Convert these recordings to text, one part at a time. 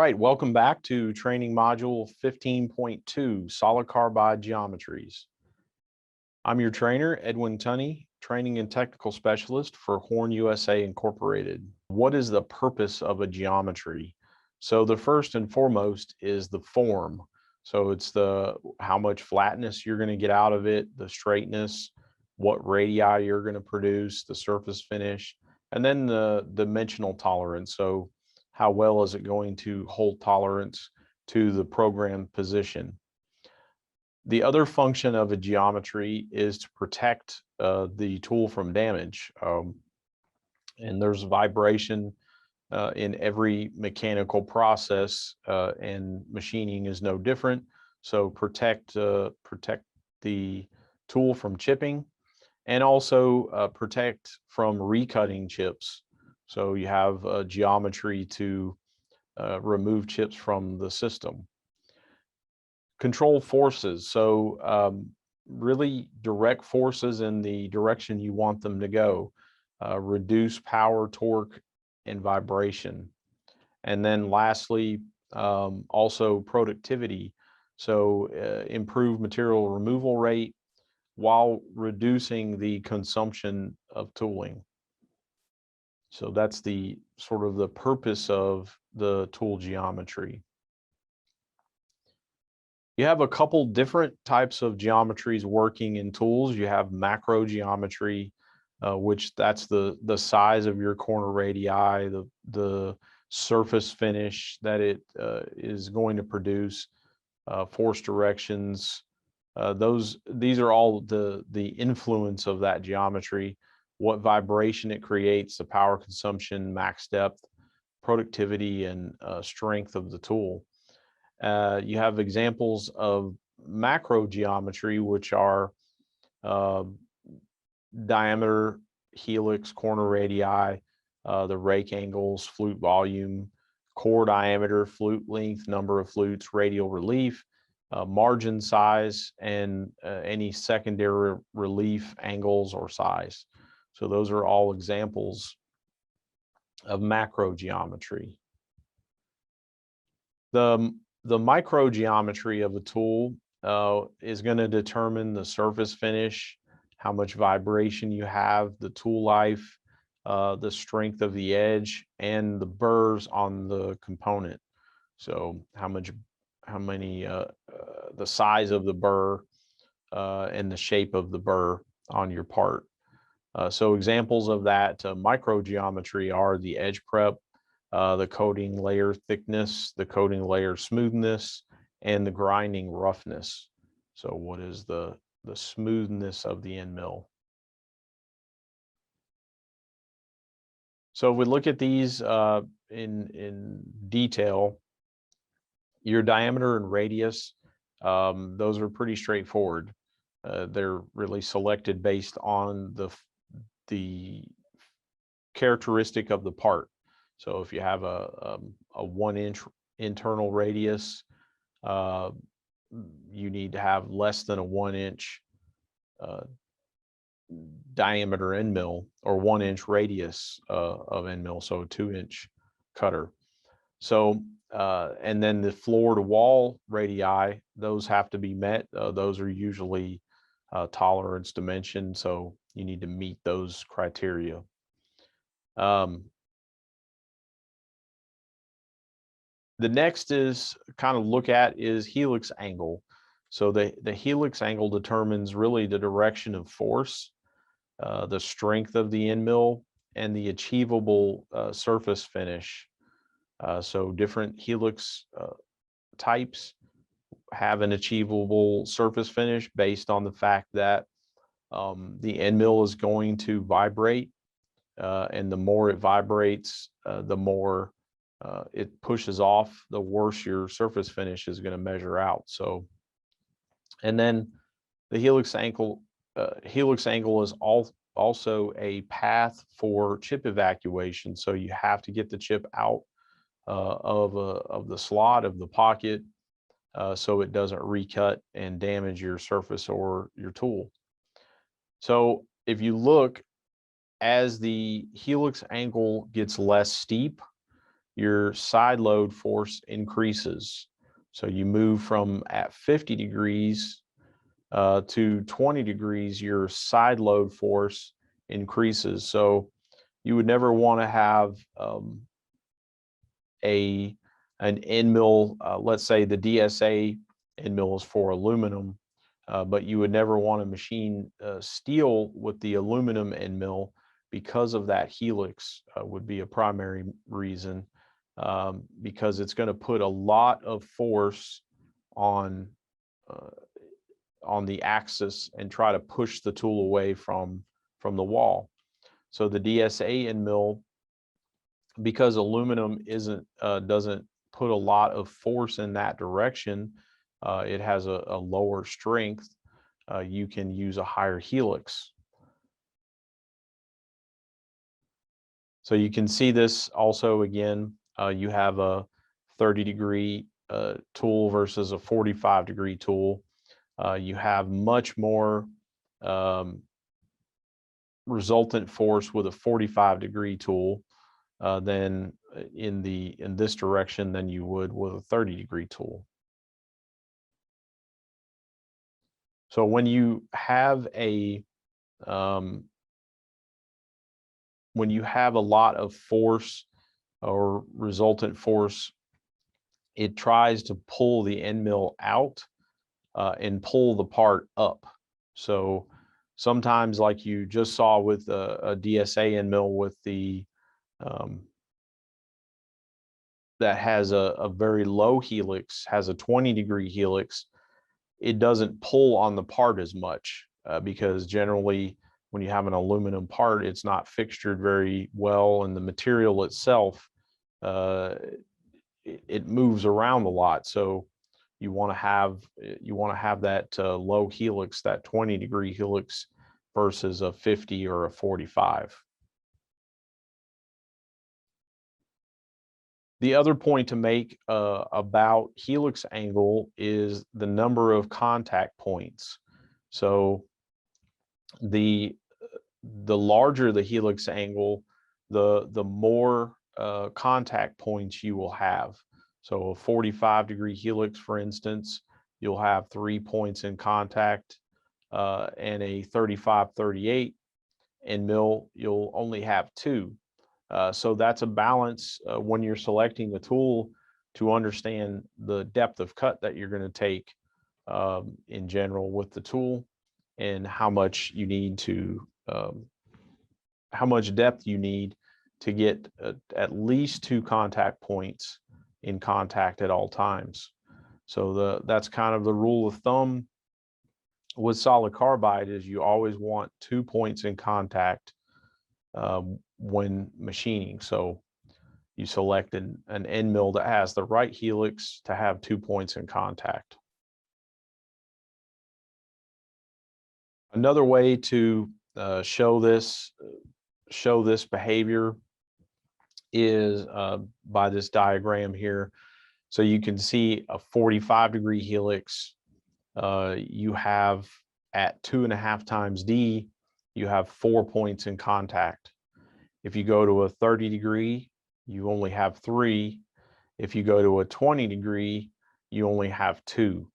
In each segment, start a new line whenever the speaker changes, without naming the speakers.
right, welcome back to training module 15.2, solid carbide geometries. I'm your trainer, Edwin Tunney, training and technical specialist for Horn USA Incorporated. What is the purpose of a geometry? So the first and foremost is the form. So it's how much flatness you're going to get out of it, the straightness, what radii you're going to produce, the surface finish, and then the dimensional tolerance. So how well is it going to hold tolerance to the programmed position? The other function of a geometry is to protect the tool from damage. And there's vibration in every mechanical process, and machining is no different. So protect the tool from chipping, and also protect from recutting chips. So you have a geometry to remove chips from the system. Control forces. So really direct forces in the direction you want them to go. Reduce power, torque, and vibration. And then lastly, also productivity. So improve material removal rate while reducing the consumption of tooling. So that's the sort of the purpose of the tool geometry. You have a couple different types of geometries working in tools. You have macro geometry, which that's the size of your corner radii, the surface finish that it is going to produce, force directions. These are all the influence of that geometry, what vibration it creates, the power consumption, max depth, productivity, and strength of the tool. You have examples of macro geometry, which are diameter, helix, corner radii, the rake angles, flute volume, core diameter, flute length, number of flutes, radial relief, margin size, and any secondary relief angles or size. So those are all examples of macro geometry. The micro geometry of a tool is going to determine the surface finish, how much vibration you have, the tool life, the strength of the edge, and the burrs on the component. So the size of the burr and the shape of the burr on your part. So examples of that micro geometry are the edge prep, the coating layer thickness, the coating layer smoothness, and the grinding roughness. So what is the smoothness of the end mill? So if we look at these in detail, your diameter and radius, those are pretty straightforward. They're really selected based on the characteristic of the part. So if you have a 1 inch internal radius, you need to have less than a 1 inch diameter end mill, or 1 inch radius of end mill, so a 2 inch cutter. So and then the floor to wall radii, those have to be met. Those are usually tolerance dimension, so you need to meet those criteria. The next is kind of look at is helix angle. So the helix angle determines really the direction of force, the strength of the end mill, and the achievable surface finish. So different helix types have an achievable surface finish based on the fact that the end mill is going to vibrate, and the more it vibrates, the more it pushes off, the worse your surface finish is going to measure out. So, and then the helix angle is also a path for chip evacuation. So you have to get the chip out of the slot of the pocket, so it doesn't recut and damage your surface or your tool. So if you look, as the helix angle gets less steep, your side load force increases. So you move from at 50 degrees to 20 degrees, your side load force increases. So you would never want to have an end mill, let's say the DSA end mill is for aluminum, but you would never want to machine steel with the aluminum end mill because of that helix would be a primary reason, because it's going to put a lot of force on the axis and try to push the tool away from the wall. So the DSA end mill, because aluminum doesn't put a lot of force in that direction, it has a lower strength, you can use a higher helix. So you can see this also again, you have a 30-degree tool versus a 45-degree tool. You have much more resultant force with a 45-degree tool than in this direction than you would with a 30-degree tool. So when you have a lot of force or resultant force, it tries to pull the end mill out and pull the part up. So sometimes, like you just saw with a DSA end mill with the that has a very low helix, has a 20-degree helix, it doesn't pull on the part as much because generally when you have an aluminum part, it's not fixtured very well, and the material itself, it moves around a lot. So you want to have that low helix, that 20-degree helix versus a 50 or a 45. The other point to make about helix angle is the number of contact points. So the larger the helix angle, the more contact points you will have. So a 45-degree helix, for instance, you'll have 3 points in contact, and a 35-38 end mill, you'll only have 2. So that's a balance when you're selecting the tool to understand the depth of cut that you're going to take in general with the tool, and how much you need to, how much depth you need to get at least 2 contact points in contact at all times. So that's kind of the rule of thumb with solid carbide, is you always want 2 points in contact when machining. So you select an end mill that has the right helix to have 2 points in contact. Another way to show this behavior is by this diagram here. So you can see a 45-degree helix, you have at 2.5 times D, you have 4 points in contact. If you go to a 30-degree, you only have 3. If you go to a 20-degree, you only have 2.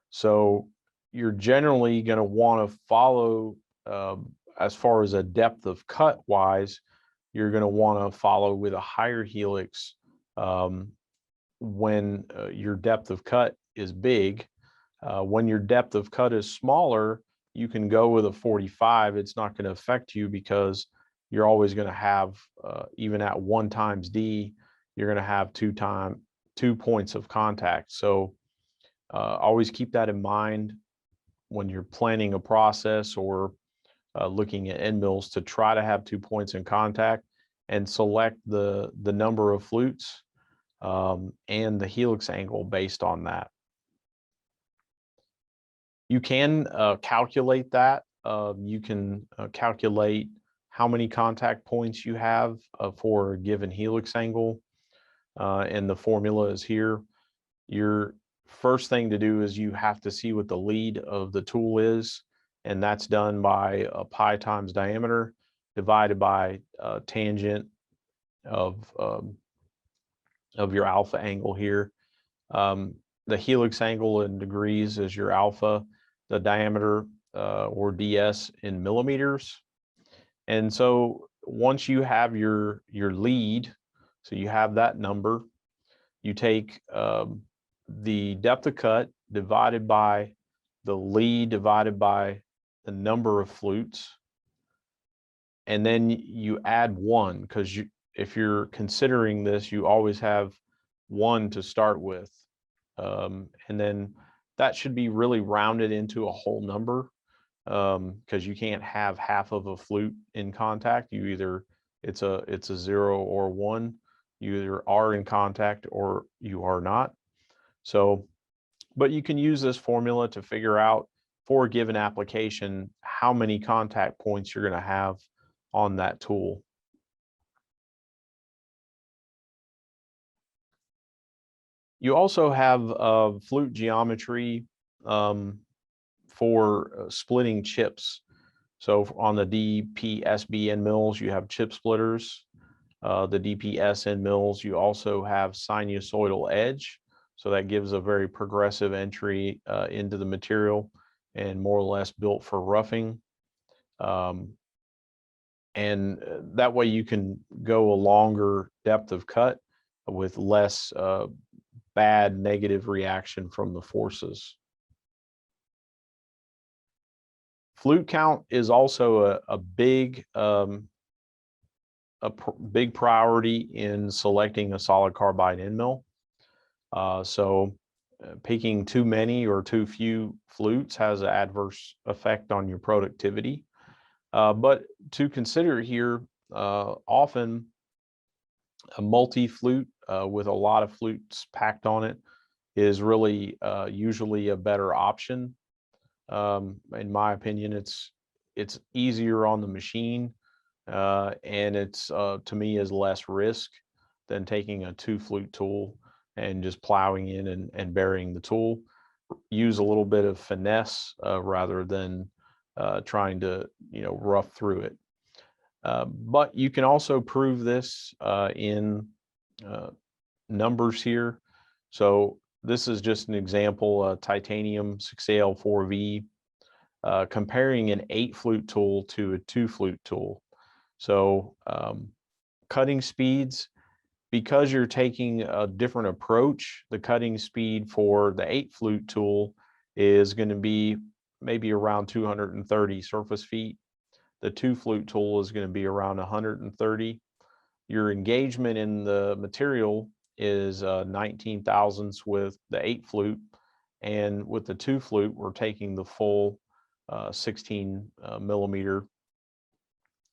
So you're generally going to want to follow, as far as a depth of cut wise, you're going to want to follow with a higher helix when your depth of cut is big. When your depth of cut is smaller, you can go with a 45. It's not going to affect you because you're always going to have, even at 1 times D, you're going to have 2 points of contact. So always keep that in mind when you're planning a process or looking at end mills, to try to have 2 points in contact, and select the number of flutes and the helix angle based on that. You can calculate that. You can calculate how many contact points you have for a given helix angle, and the formula is here. Your first thing to do is you have to see what the lead of the tool is, and that's done by pi times diameter divided by tangent of of your alpha angle here. The helix angle in degrees is your alpha, the diameter or DS in millimeters. And so once you have your lead, so you have that number, you take the depth of cut divided by the lead divided by the number of flutes, and then you add 1, because if you're considering this, you always have 1 to start with, and then that should be really rounded into a whole number, because you can't have half of a flute in contact. You either it's a 0 or 1. You either are in contact or you are not. So, but you can use this formula to figure out for a given application how many contact points you're going to have on that tool. You also have Flute Geometry for splitting chips. So on the DP-SB Endmills, you have chip splitters. The DP-S Endmills, you also have sinusoidal edge. So that gives a very progressive entry into the material and more or less built for roughing. And that way you can go a longer depth of cut with less bad negative reaction from the forces. Flute count is also a big big priority in selecting a solid carbide end mill. So picking too many or too few flutes has an adverse effect on your productivity. But to consider here, often a multi-flute with a lot of flutes packed on it is really usually a better option. In my opinion, it's easier on the machine, and it's to me is less risk than taking a 2-flute tool and just plowing in and burying the tool. Use a little bit of finesse rather than trying to rough through it. But you can also prove this in numbers here. So this is just an example, titanium 6AL4V, comparing an 8-flute tool to a 2-flute tool. So cutting speeds, because you're taking a different approach, the cutting speed for the 8-flute tool is going to be maybe around 230 surface feet. The 2-flute tool is going to be around 130. Your engagement in the material is 19 thousandths with the 8-flute, and with the 2-flute, we're taking the full 16 millimeter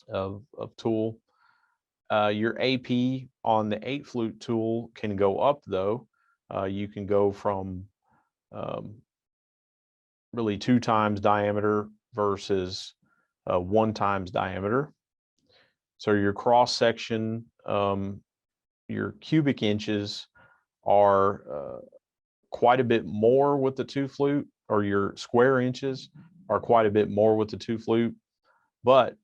of tool. Your AP on the 8-flute tool can go up though. You can go from really 2 times diameter versus 1 times diameter. So your cross section, your cubic inches are quite a bit more with the 2-flute, or your square inches are quite a bit more with the 2-flute. But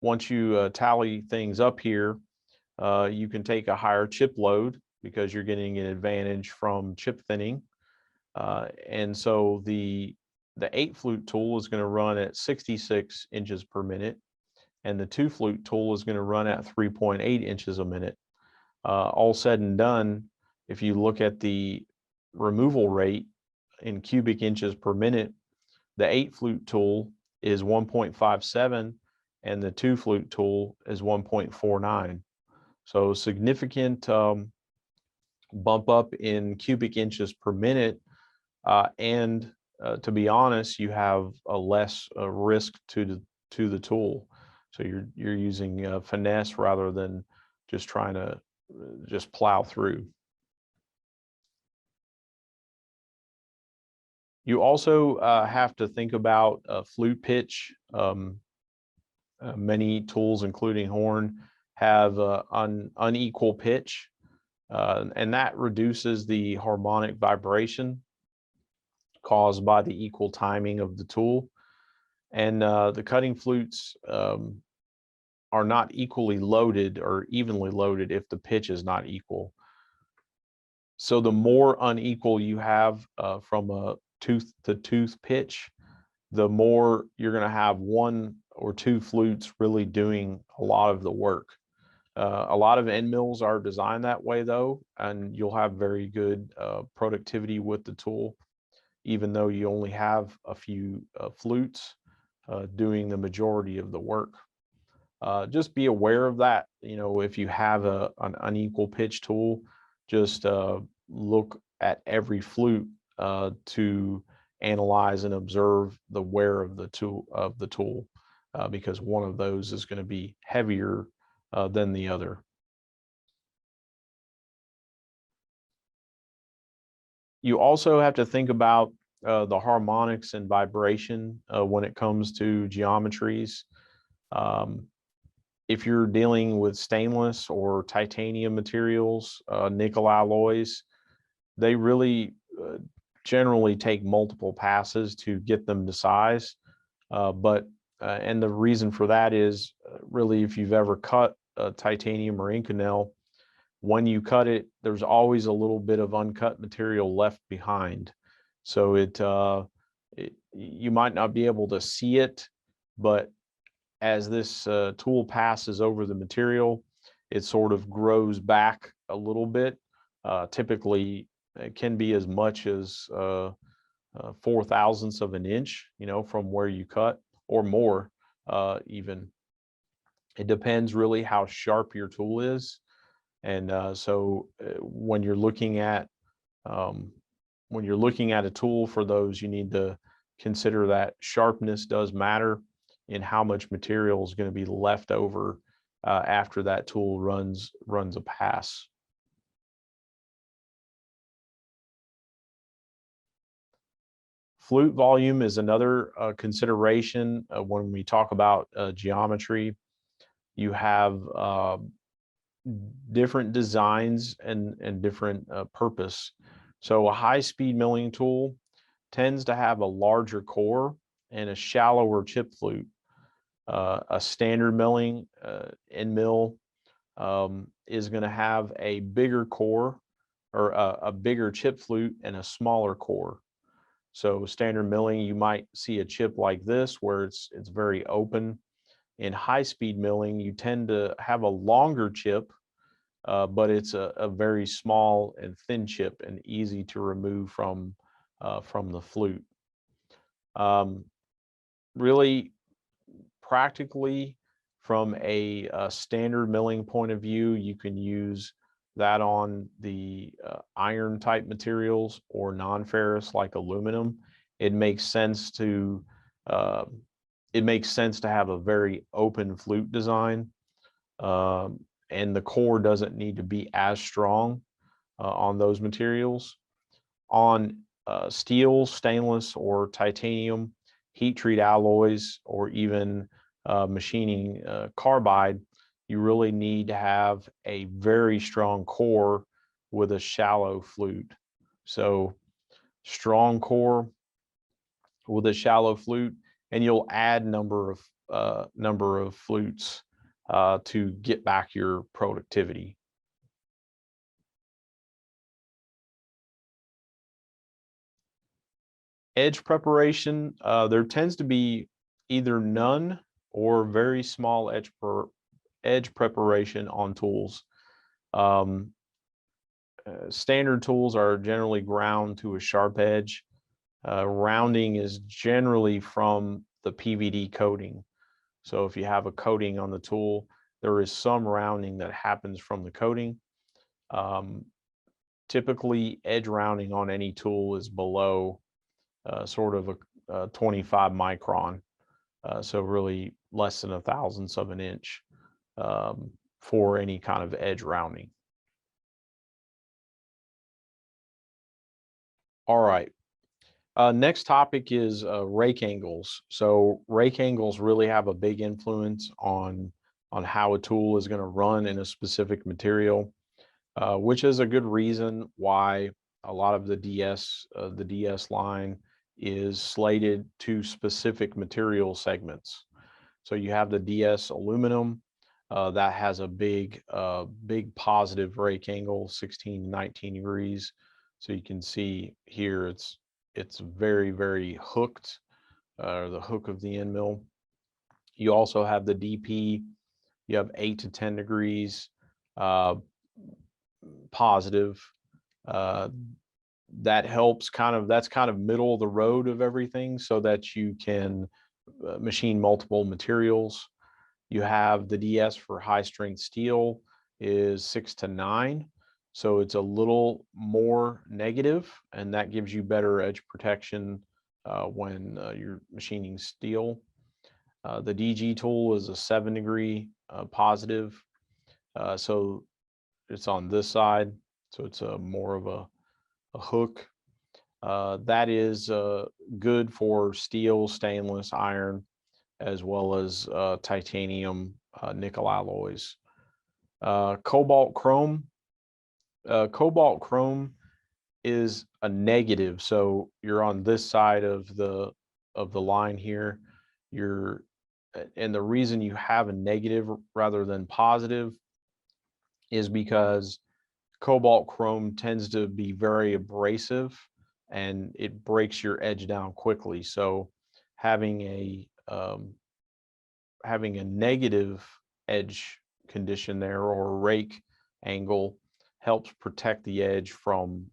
once you tally things up here, you can take a higher chip load because you're getting an advantage from chip thinning. And so the 8-flute tool is going to run at 66 inches per minute, and the 2-flute tool is going to run at 3.8 inches a minute. All said and done, if you look at the removal rate in cubic inches per minute, the 8-flute tool is 1.57 and the 2-flute tool is 1.49. So significant bump up in cubic inches per minute, and to be honest, you have a less risk to the tool. So you're using finesse rather than just trying to just plow through. You also have to think about flute pitch. Many tools, including horn, have unequal pitch, and that reduces the harmonic vibration caused by the equal timing of the tool. And the cutting flutes are not equally loaded or evenly loaded if the pitch is not equal. So the more unequal you have from a tooth to tooth pitch, the more you're going to have one or two flutes really doing a lot of the work. A lot of end mills are designed that way though, and you'll have very good productivity with the tool, even though you only have a few flutes doing the majority of the work. Just be aware of that. You know, if you have an unequal pitch tool, just look at every flute to analyze and observe the wear of the tool, because one of those is going to be heavier than the other. You also have to think about the harmonics and vibration when it comes to geometries. If you're dealing with stainless or titanium materials, nickel alloys, they really generally take multiple passes to get them to size. And the reason for that is really, if you've ever cut a titanium or Inconel, when you cut it, there's always a little bit of uncut material left behind. So you might not be able to see it, but as this tool passes over the material, it sort of grows back a little bit. Typically, it can be as much as 4/1000ths of an inch, you know, from where you cut, or more even. It depends really how sharp your tool is. And so when you're looking at a tool for those, you need to consider that sharpness does matter in how much material is going to be left over after that tool runs a pass. Flute volume is another consideration when we talk about geometry. You have different designs and different purpose. So a high-speed milling tool tends to have a larger core and a shallower chip flute. A standard milling end mill is going to have a bigger core, or a bigger chip flute and a smaller core. So standard milling, you might see a chip like this where it's very open. In high-speed milling, you tend to have a longer chip, but it's a very small and thin chip and easy to remove from the flute. Really, practically, from a standard milling point of view, you can use that on the iron type materials or non-ferrous like aluminum. It makes sense to have a very open flute design, and the core doesn't need to be as strong on those materials. On steel, stainless, or titanium, heat treat alloys, or even machining carbide, you really need to have a very strong core with a shallow flute. So strong core with a shallow flute, and you'll add number of flutes to get back your productivity. Edge preparation, there tends to be either none or very small edge preparation on tools. Standard tools are generally ground to a sharp edge. Rounding is generally from the PVD coating. So if you have a coating on the tool, there is some rounding that happens from the coating. Typically, edge rounding on any tool is below sort of a 25 micron. So really less than 1/1000th of an inch for any kind of edge rounding. All right. Next topic is rake angles. So rake angles really have a big influence on how a tool is going to run in a specific material, which is a good reason why a lot of the DS line is slated to specific material segments. So you have the DS aluminum, that has a big positive rake angle, 16 to 19 degrees. So you can see here it's very, very hooked, the hook of the end mill. You also have the DP. You have 8 to 10 degrees positive. That helps that's kind of middle of the road of everything so that you can machine multiple materials. You have the DS for high strength steel is 6 to 9. So it's a little more negative, and that gives you better edge protection when you're machining steel. The DG tool is a 7 degree positive. So it's on this side. So it's more of a hook. That is good for steel, stainless, iron, as well as titanium, nickel alloys. Cobalt chrome. Cobalt chrome is a negative. So you're on this side of the line here. And the reason you have a negative rather than positive is because cobalt chrome tends to be very abrasive and it breaks your edge down quickly. So having a negative edge condition there or a rake angle helps protect the edge from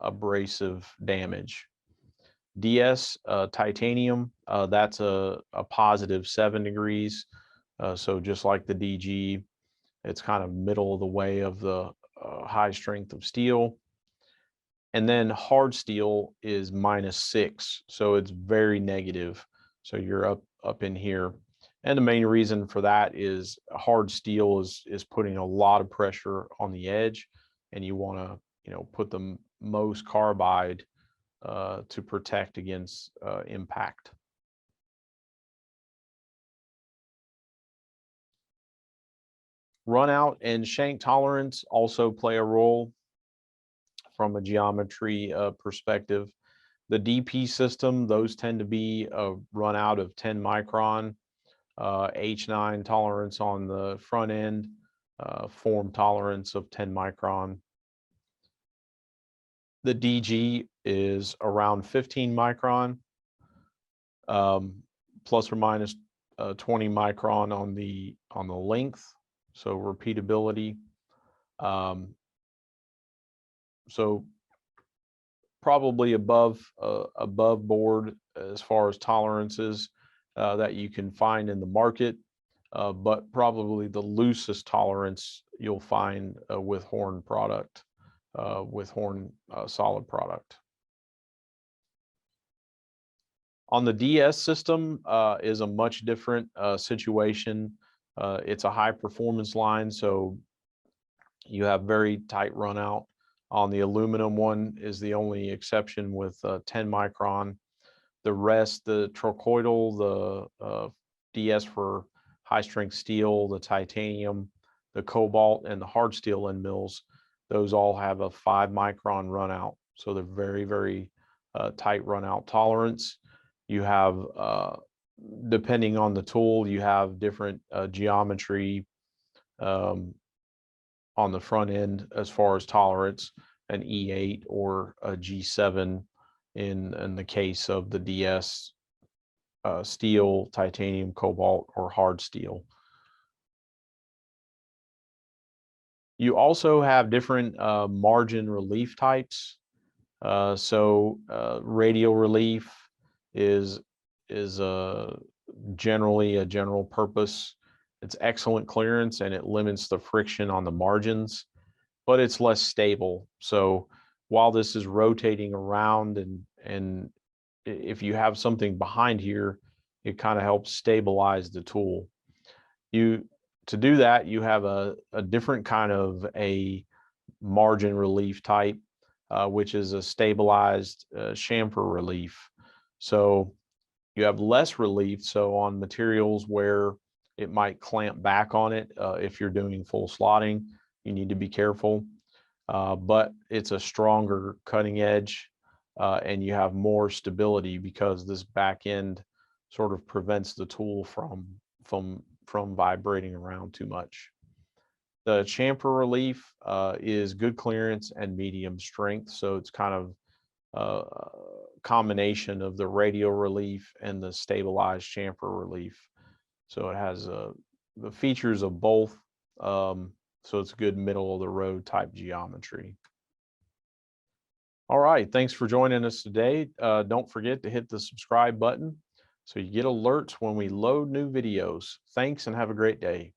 abrasive damage. DS titanium, that's a positive 7 degrees. So just like the DG, it's kind of middle of the way of the high strength of steel. And then hard steel is -6, so it's very negative. So you're up in here. And the main reason for that is hard steel is putting a lot of pressure on the edge, and you want to put the most carbide to protect against impact. Runout and shank tolerance also play a role from a geometry perspective. The DP system, those tend to be a run out of 10 micron, H9 tolerance on the front end, form tolerance of 10 micron. The DG is around 15 micron, plus or minus 20 micron on the length, so repeatability. So probably above board as far as tolerances that you can find in the market, but probably the loosest tolerance you'll find with Horn product, with Horn solid product. On the DS system is a much different situation. It's a high performance line, so you have very tight run out. On the aluminum one is the only exception with 10 micron. The rest, the trochoidal, the DS for high strength steel, the titanium, the cobalt, and the hard steel Endmills, those all have a 5 micron run out. So they're very, very tight run out tolerance. You have, depending on the tool, you have different geometry on the front end as far as tolerance, an E8 or a G7 in the case of the DS steel, titanium, cobalt, or hard steel. You also have different margin relief types. Radial relief is generally a general purpose. It's excellent clearance and it limits the friction on the margins, but it's less stable. So while this is rotating around and if you have something behind here, it kind of helps stabilize the tool. To do that, you have a different kind of a margin relief type, which is a stabilized chamfer relief. So you have less relief. So on materials where it might clamp back on it, if you're doing full slotting, you need to be careful. But it's a stronger cutting edge, and you have more stability because this back end sort of prevents the tool from from vibrating around too much. The chamfer relief is good clearance and medium strength, so it's kind of a combination of the radial relief and the stabilized chamfer relief. So it has the features of both, so it's a good middle of the road type geometry. All right, thanks for joining us today. Don't forget to hit the subscribe button so you get alerts when we load new videos. Thanks and have a great day.